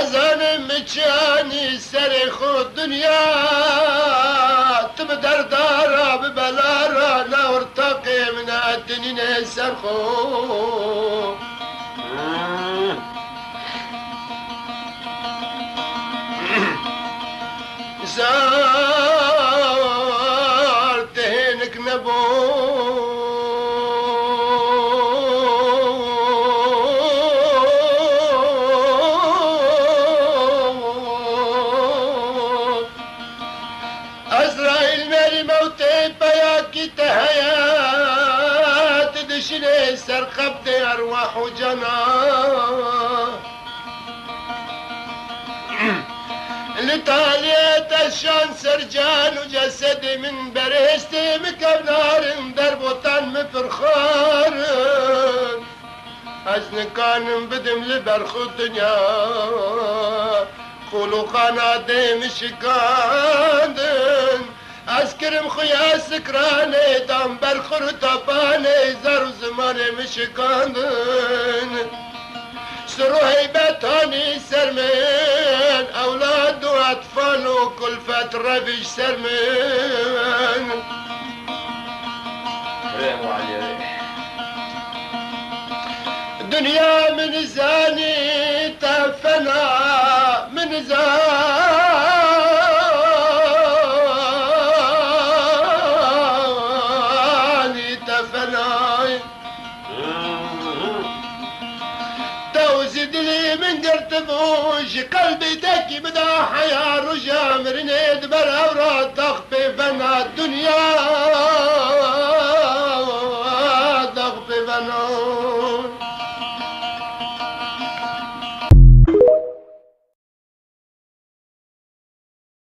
أزان مچانی سر خود دنیا تبدر دارا ببلارا نورتقي من الدنيا سرخو زارتهنك نبو أزرائيل مالي موتي بياكي تهيات دشني سرقبت أرواح وجنا لطالية الشان سرجان وجسدي من بريستي مكبنار درب وطن مفرخار أزن كان بدم لبرخ الدنيا قولوا قنادي مشكاندن أسكرم خيا سكراني دام برخر تباني زر زماني مشكاندن سرو هيبتاني سرمن أولاد وأطفال وكل فترة بيش سرمن دنيا من زاني تفنى من زاني تفنى توزد لي من قرتبوش قلبي دكي بدا حيا رجا مرنيد برا تخفي بنا الدنيا